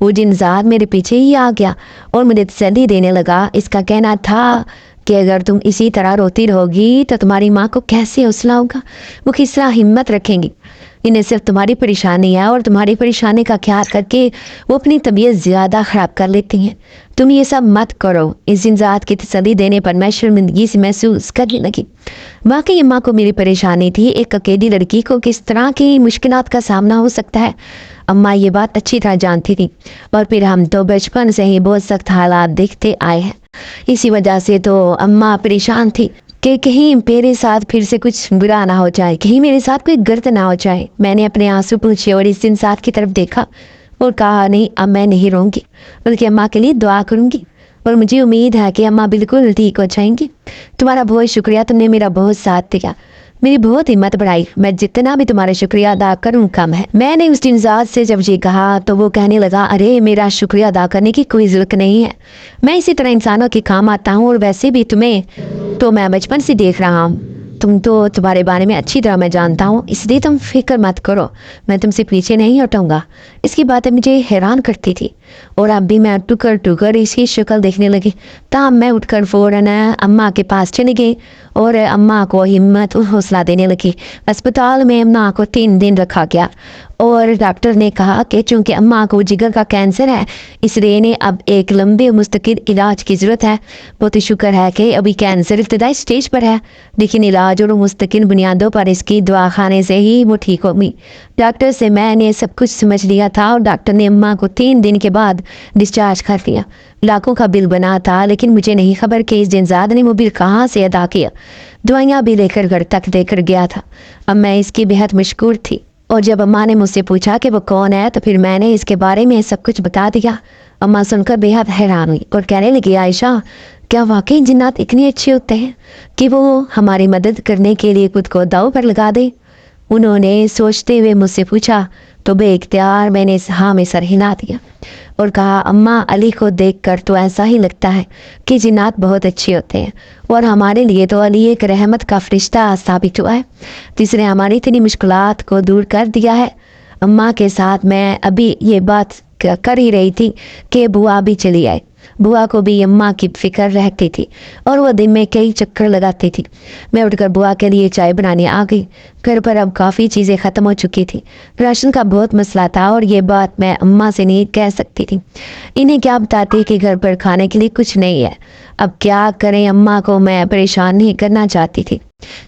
वो जिनजात मेरे पीछे ही आ गया और मुझे तसल्ली देने लगा। इसका कहना था कि अगर तुम इसी तरह रोती रहोगी तो तुम्हारी माँ को कैसे हौसला होगा, वो किस तरह हिम्मत रखेंगी। इन्हें सिर्फ तुम्हारी परेशानी है और तुम्हारी परेशानी का ख्याल करके वो अपनी तबीयत ज़्यादा ख़राब कर लेती हैं। तुम ये सब मत करो। इस जिनजात की तसल्ली देने पर मैं शर्मिंदगी से महसूस करने लगी। वाकई अम्मा को मेरी परेशानी थी, एक अकेली लड़की को किस तरह की मुश्किलात का सामना हो सकता है। अम्मा ये बात अच्छी तरह जानती थी और फिर हम तो बचपन से ही बहुत सख्त हालात देखते आए हैं। इसी वजह से तो अम्मा परेशान थी कि कहीं मेरे साथ फिर से कुछ बुरा ना हो जाए, कहीं मेरे साथ कोई गलत ना हो जाए। मैंने अपने आंसू पूछे और इस जिनसात की तरफ देखा और कहा, नहीं अब मैं नहीं रोऊंगी, बल्कि अम्मा के लिए दुआ करूंगी और मुझे उम्मीद है कि अम्मा बिल्कुल ठीक हो जाएंगी। तुम्हारा बहुत शुक्रिया, तुमने मेरा बहुत साथ दिया। मेरी बहुत हिम्मत बढ़ाई। मैं जितना भी तुम्हारा शुक्रिया अदा करूं कम है। मैंने उस दिन ज़ात से जब ये कहा तो वो कहने लगा, अरे मेरा शुक्रिया अदा करने की कोई ज़रूरत नहीं है, मैं इसी तरह इंसानों के काम आता हूँ, और वैसे भी तुम्हें तो मैं बचपन से देख रहा हूँ, तुम्हारे बारे में अच्छी तरह मैं जानता हूँ, इसलिए तुम फिक्र मत करो, मैं तुमसे पीछे नहीं हटूंगा। इसकी बातें मुझे हैरान करती थी, और अब भी मैं टुकर टुकर इसकी शक्ल देखने लगी। तब मैं उठकर फ़ौरन अम्मा के पास चली गई और अम्मा को हिम्मत और हौसला देने लगी। अस्पताल में अम्मा को 3 दिन रखा गया, और डॉक्टर ने कहा कि चूँकि अम्मा को जिगर का कैंसर है, इसलिए इन्हें अब एक लंबे मुस्तकिल इलाज की ज़रूरत है। बहुत ही शुक्र है कि अभी कैंसर इब्तदाई स्टेज पर है, लेकिन इलाज और मुस्तकिल बुनियादों पर इसकी दवा खाने से ही वो ठीक होगी। डॉक्टर से मैंने सब कुछ समझ लिया था, और डॉक्टर ने अम्मा को 3 दिन के बाद डिस्चार्ज कर दिया। लाखों का बिल बना था, लेकिन मुझे नहीं खबर कि इस जिनजाद ने वो बिल कहाँ से अदा किया। दवाइयाँ भी लेकर घर तक देकर गया था। अब मैं इसकी बेहद मशकूर थी, और जब अम्मा ने मुझसे पूछा कि वो कौन है, तो फिर मैंने इसके बारे में सब कुछ बता दिया। अम्मा सुनकर बेहद हैरान हुई और कहने लगी, आयशा, क्या वाकई जिन्नात इतने अच्छे होते हैं कि वो हमारी मदद करने के लिए खुद को दांव पर लगा दे? उन्होंने सोचते हुए मुझसे पूछा, तो बेइख्तियार मैंने हाँ में सर हिला दिया और कहा, अम्मा, अली को देखकर तो ऐसा ही लगता है कि जिन्नात बहुत अच्छे होते हैं, और हमारे लिए तो अली एक रहमत का फरिश्ता साबित हुआ है, जिसने हमारी इतनी मुश्किलात को दूर कर दिया है। अम्मा के साथ मैं अभी ये बात कर ही रही थी कि बुआ भी चली आई। बुआ को भी अम्मा की फिक्र रहती थी, और वो दिन में कई चक्कर लगाती थी। मैं उठकर बुआ के लिए चाय बनाने आ गई। घर पर अब काफ़ी चीज़ें ख़त्म हो चुकी थी। राशन का बहुत मसला था, और ये बात मैं अम्मा से नहीं कह सकती थी। इन्हें क्या बताती कि घर पर खाने के लिए कुछ नहीं है। अब क्या करें, अम्मा को मैं परेशान नहीं करना चाहती थी,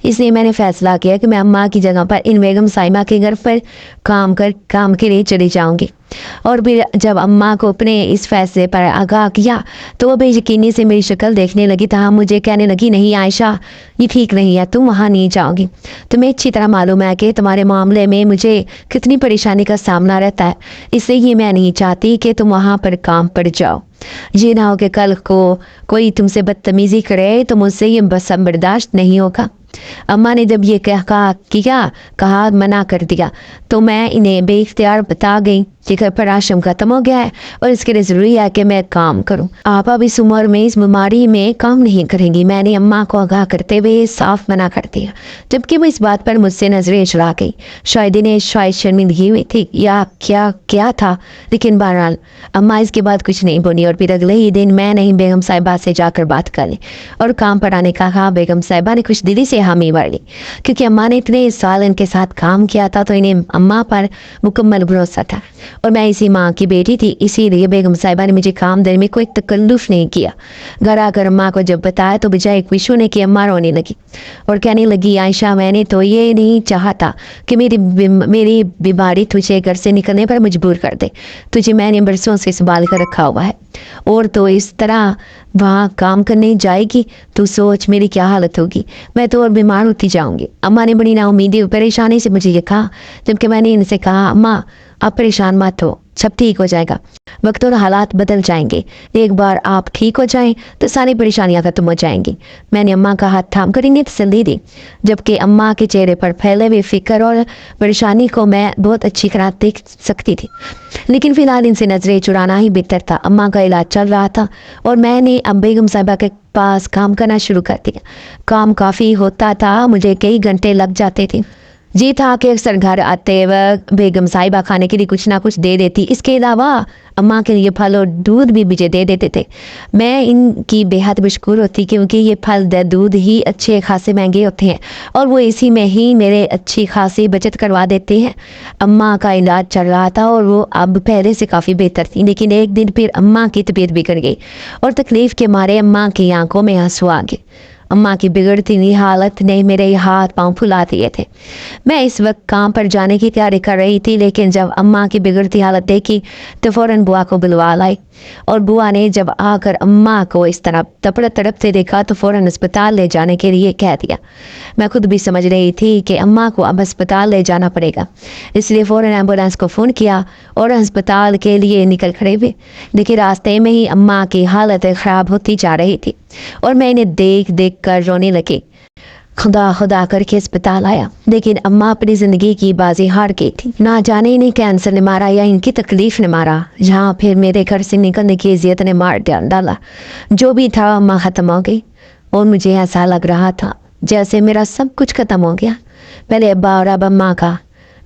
इसलिए मैंने फैसला किया कि मैं अम्मा की जगह पर इन बेगम साइमा के घर पर काम के लिए चली जाऊंगी। और फिर जब अम्मा को अपने इस फैसले पर आगाह किया, तो वो बेयकीनी से मेरी शक्ल देखने लगी। तहाँ मुझे कहने लगी, नहीं आयशा, ये ठीक नहीं है, तुम वहाँ नहीं जाओगी। तुम्हें अच्छी तरह मालूम है कि तुम्हारे मामले में मुझे कितनी परेशानी का सामना रहता है, इसलिए मैं नहीं चाहती कि तुम वहाँ पर काम पड़ जाओ। ये ना हो कि कल को कोई तुमसे बदतमीजी करे तो मुझसे ये बस बर्दाश्त नहीं होगा। अम्मा ने जब ये कहा मना कर दिया, तो मैं इन्हें बेइख्तियार बता गई कि घर पर राशन खत्म हो गया है, और इसके लिए ज़रूरी है कि मैं काम करूं। आप अब इस उम्र में इस बीमारी में काम नहीं करेंगी। मैंने अम्मा को आगाह करते हुए साफ मना कर दिया, जबकि वो इस बात पर मुझसे नजरें चुरा गई। शायद इन्हें शर्मिंदगी हुई थी या क्या था, लेकिन बहरहाल अम्मा इसके बाद कुछ नहीं बोली। और फिर अगले ही दिन मैं नहीं बेगम साहिबा से जाकर बात कर ली और काम पर आने का कहा। बेगम साहिबा ने कुछ दिली से हामी भर ली, क्योंकि अम्मा ने इतने साल इनके साथ काम किया था, तो इन्हें अम्मा पर मुकम्मल भरोसा था, और मैं इसी माँ की बेटी थी। इसीलिए बेगम साहिबा ने मुझे काम देने में कोई तकल्लुफ़ नहीं किया। घर आकर अम्मा को जब बताया, तो बजाय खुश होने की अम्मा रोने लगी और कहने लगी, आयशा, मैंने तो ये नहीं चाहता कि मेरी बीमारी तुझे घर से निकलने पर मजबूर कर दे। तुझे मैंने बरसों से संभाल कर रखा हुआ है, और तो इस तरह वहाँ काम करने जाएगी तो सोच मेरी क्या हालत होगी। मैं तो और बीमार होती जाऊंगी। अम्मा ने बड़ी नाउमीदी और परेशानी से मुझे ये कहा, जबकि मैंने इनसे कहा, अम्मा आप परेशान मत हो, सब ठीक हो जाएगा, वक्त और हालात बदल जाएंगे। एक बार आप ठीक हो जाएं तो सारी परेशानियां खत्म हो जाएंगी। मैंने अम्मा का हाथ थाम कर इन्हें तसल्ली दी, जबकि अम्मा के चेहरे पर फैले हुए फिक्र और परेशानी को मैं बहुत अच्छी तरह देख सकती थी। लेकिन फिलहाल इनसे नजरें चुराना ही बेहतर था। अम्मा का इलाज चल रहा था, और मैंने अब बेगम साहिबा के पास काम करना शुरू कर दिया। काम काफ़ी होता था, मुझे कई घंटे लग जाते थे। जी था कि अक्सर घर आते वक्त बेगम साहिबा खाने के लिए कुछ ना कुछ दे देती। इसके अलावा अम्मा के लिए फल और दूध भी मुझे दे देते थे। मैं इनकी बेहद मशकूर होती, क्योंकि ये फल दूध ही अच्छे खासे महंगे होते हैं, और वो इसी में ही मेरे अच्छी खासी बचत करवा देते हैं। अम्मा का इलाज चल रहा था, और वो अब पहले से काफ़ी बेहतर थी। लेकिन एक दिन फिर अम्मा की तबीयत बिगड़ गई, और तकलीफ़ के मारे अम्मा की आंखों में आंसू आ गए। अम्मा की बिगड़ती हुई हालत ने मेरे हाथ पांव फुला दिए थे। मैं इस वक्त काम पर जाने की तैयारी कर रही थी, लेकिन जब अम्मा की बिगड़ती हालत देखी तो फ़ौरन बुआ को बुलवा लाई, और बुआ ने जब आकर अम्मा को इस तरह तड़पते देखा तो फ़ौरन अस्पताल ले जाने के लिए कह दिया। मैं खुद भी समझ रही थी कि अम्मा को अब अस्पताल ले जाना पड़ेगा, इसलिए फ़ौरन एम्बुलेंस को फ़ोन किया और अस्पताल के लिए निकल खड़े हुए। लेकिन रास्ते में ही अम्मा की हालत ख़राब होती जा रही थी, और मैं इन्हें देख कर रोने लगी। खुदा खुदा करके अस्पताल आया, लेकिन अम्मा अपनी ज़िंदगी की बाजी हार गई थी। ना जाने इन्हें कैंसर ने मारा या इनकी तकलीफ ने मारा, जहाँ फिर मेरे घर से निकलने की इज़्ज़त ने मार डाला। जो भी था अम्मा ख़त्म हो गई और मुझे ऐसा लग रहा था जैसे मेरा सब कुछ ख़त्म हो गया। पहले अब्बा और अब अम्मा का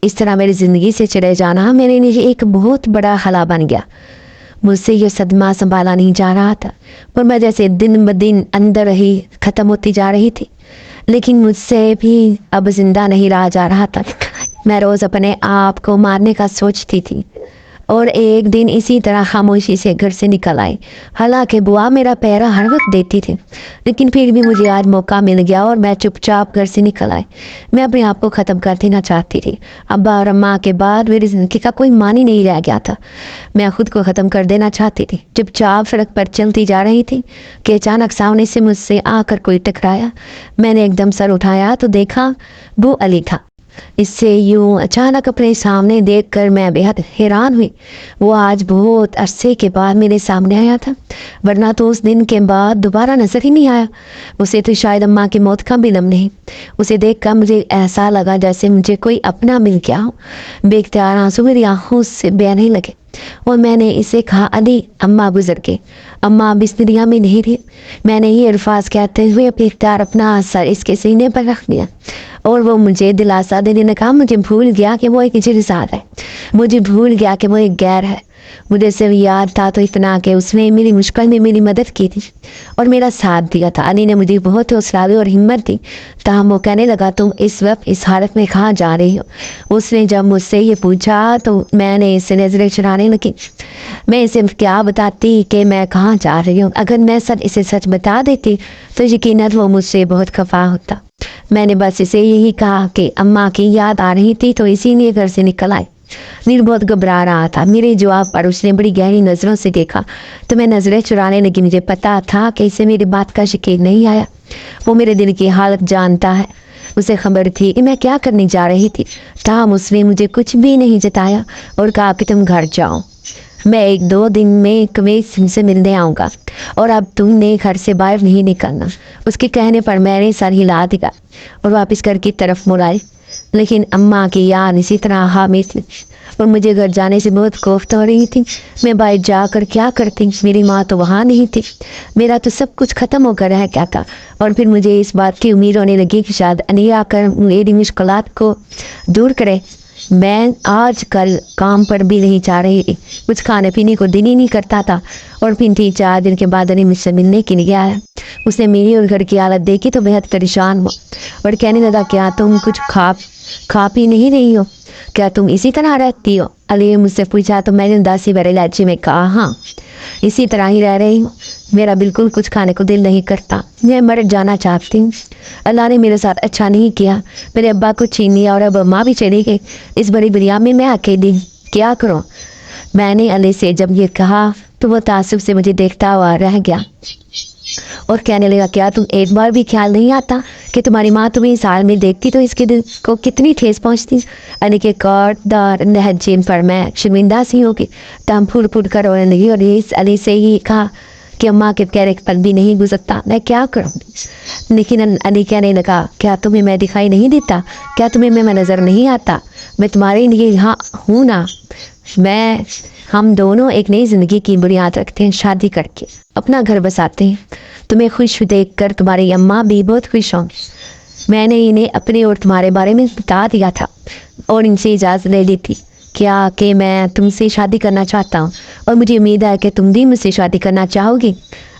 इस तरह मेरी ज़िंदगी से चले जाना मेरे लिए एक बहुत बड़ा हला बन गया। मुझसे ये सदमा संभाला नहीं जा रहा था और मैं जैसे दिन ब दिन अंदर ही ख़त्म होती जा रही थी, लेकिन मुझसे भी अब जिंदा नहीं रहा जा रहा था। मैं रोज़ अपने आप को मारने का सोचती थी और एक दिन इसी तरह खामोशी से घर से निकल आई। हालांकि बुआ मेरा पैरा हर वक्त देती थी, लेकिन फिर भी मुझे आज मौका मिल गया और मैं चुपचाप घर से निकल आई। मैं अपने आप को ख़त्म कर देना चाहती थी। अब्बा और अम्मा के बाद मेरी ज़िंदगी का कोई मान ही नहीं रह गया था। मैं खुद को ख़त्म कर देना चाहती थी। चुपचाप सड़क पर चलती जा रही थी कि अचानक सामने से मुझसे आकर कोई टकराया। मैंने एकदम सर उठाया तो देखा वो अली था। इससे यूं अचानक अपने सामने देखकर मैं बेहद हैरान हुई। वो आज बहुत अरसे के बाद मेरे सामने आया था, वरना तो उस दिन के बाद दोबारा नजर ही नहीं आया। उसे तो शायद अम्मा की मौत का भी इल्म नहीं। उसे देखकर मुझे ऐसा लगा जैसे मुझे कोई अपना मिल गया हो। बेख्तियार आंसू मेरी आंखों से बहने लगे और मैंने इसे कहा, अली अम्मा गुजर के, अम्मा अब इस दुनिया में नहीं थी। मैंने ये अल्फाज कहते हुए बेख्तियार अपना सर इसके सीने पर रख दिया और वो मुझे दिलासा देने ने कहा, मुझे भूल गया कि वो एक जिरसाद है, मुझे भूल गया कि वो एक गैर है। मुझे सिर्फ याद था तो इतना कि उसने मेरी मुश्किल में मेरी मदद की थी और मेरा साथ दिया था। अली ने मुझे बहुत हौसला दी और हिम्मत दी। ताहम वो कहने लगा, तुम इस वक्त इस हालत में कहाँ जा रही हो? उसने जब मुझसे ये पूछा तो मैंने इसे नजरें चुराने लगी। मैं इसे क्या बताती कि मैं कहाँ जा रही हूँ? अगर मैं इसे सच बता देती तो यकीनन वो मुझसे बहुत खफा होता। मैंने बस इसे यही कहा कि अम्मा की याद आ रही थी तो इसीलिए घर से निकल आई। नीर बहुत घबरा रहा था। मेरे जवाब पर उसने बड़ी गहरी नज़रों से देखा तो मैं नज़रें चुराने लगी। मुझे पता था कि इसे मेरी बात का यकीन नहीं आया। वो मेरे दिल की हालत जानता है। उसे खबर थी कि मैं क्या करने जा रही थी। ताहम उसने मुझे कुछ भी नहीं जताया और कहा कि तुम घर जाओ, मैं 1-2 दिन में कमीज से मिलने आऊँगा और अब तुमने घर से बाहर नहीं निकलना। उसके कहने पर मैंने सर हिला दिया और वापस घर की तरफ मुड़ आई, लेकिन अम्मा की याद इसी तरह हामिद थी और मुझे घर जाने से बहुत खौफ हो रही थी। मैं बाहर जाकर क्या करती? मेरी माँ तो वहाँ नहीं थी। मेरा तो सब कुछ ख़त्म होकर रह गया था और फिर मुझे इस बात की उम्मीद होने लगी कि शायद अली आकर मेरी मुश्किलात को दूर करे। मैं आज कल काम पर भी नहीं जा रही थी। कुछ खाने पीने को दिन ही नहीं करता था और फिर 3-4 दिन के बाद अली मुझसे मिलने के लिए आया। उसने मेरी और घर की हालत देखी तो बेहद परेशान हुआ और कहने लगा, क्या तुम कुछ खा पी नहीं रही हो? क्या तुम इसी तरह रहती हो? अली ने मुझसे पूछा तो मैंने उदासी भरे लहजे में कहा, हाँ इसी तरह ही रह रही हूँ। मेरा बिल्कुल कुछ खाने को दिल नहीं करता। मैं मर जाना चाहती हूँ। अल्लाह ने मेरे साथ अच्छा नहीं किया। मेरे अब्बा को छीन लिया और अब अम्मा भी चली गई। इस बड़ी दुनिया में मैं अकेली क्या करूँ? मैंने अली से जब ये कहा तो वो तासुब से मुझे देखता हुआ रह गया और कहने लगा, क्या तुम एक बार भी ख्याल नहीं आता कि तुम्हारी माँ तुम्हें इस हाल में देखती तो इसके दिल को कितनी ठेस पहुँचती? अली के काटदार लहजे पर मैं शर्मिंदा सी होगी। तम फूल फूल कर रोने लगी और इस अली से ही कहा कि अम्मा के कह एक पल भी नहीं गुजरता, मैं क्या करूँ? लेकिन अली कहने लगा, क्या तुम्हें मैं दिखाई नहीं देता? क्या तुम्हें मैं नज़र नहीं आता? मैं तुम्हारे लिए यहाँ हूँ ना। हम दोनों एक नई ज़िंदगी की बुनियाद रखते हैं, शादी करके अपना घर बसाते हैं। तुम्हें खुश देखकर तुम्हारी अम्मा भी बहुत खुश होंगी। मैंने इन्हें अपने और तुम्हारे बारे में बता दिया था और इनसे इजाज़त ले ली थी क्या कि मैं तुमसे शादी करना चाहता हूँ और मुझे उम्मीद है कि तुम भी मुझसे शादी करना चाहोगी।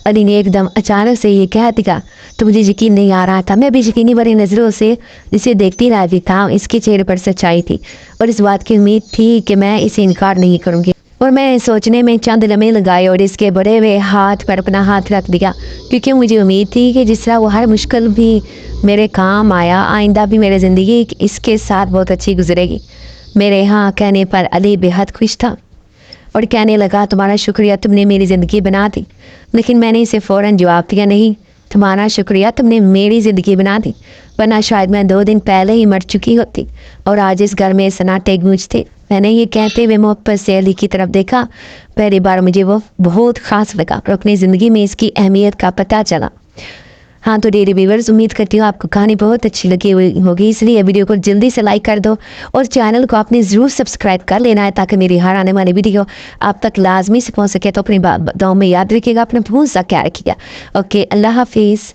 अली ने एकदम अचानक से ये कह दिया तो मुझे यकीन नहीं आ रहा था। मैं भी यकीनी भरी नज़रों से इसे देखती रही था। इसके चेहरे पर सच्चाई थी और इस बात की उम्मीद थी कि मैं इसे इनकार नहीं करूँगी। और मैं सोचने में चंद लम्हे लगाए और इसके बड़े हुए हाथ पर अपना हाथ रख दिया, क्योंकि मुझे उम्मीद थी कि जिस तरह वो हर मुश्किल भी मेरे काम आया, आइंदा भी मेरी ज़िंदगी इसके साथ बहुत अच्छी गुजरेगी। मेरे यहाँ कहने पर अली बेहद खुश था और कहने लगा, तुम्हारा शुक्रिया, तुमने मेरी ज़िंदगी बना दी। लेकिन मैंने इसे फ़ौरन जवाब दिया, नहीं तुम्हारा शुक्रिया, तुमने मेरी ज़िंदगी बना दी, वरना शायद मैं 2 दिन पहले ही मर चुकी होती और आज इस घर में सन्नाटे गूंजते। मैंने ये कहते हुए मोहब्बत से अली की तरफ देखा। पहली बार मुझे वो बहुत ख़ास लगा और अपनी ज़िंदगी में इसकी अहमियत का पता चला। ہاں تو ڈیری ویورز امید کرتی ہوں آپ کو کہانی بہت اچھی لگی ہوگی، اس لیے ویڈیو کو جلدی سے لائک کر دو اور چینل کو آپ نے ضرور سبسکرائب کر لینا ہے تاکہ میری ہر آنے والی ویڈیو آپ تک لازمی سے پہنچ سکے۔ تو اپنی دعاؤں میں یاد رکھیے گا، اپنا بہت سا خیال رکھیے گا۔ اوکے، اللہ حافظ۔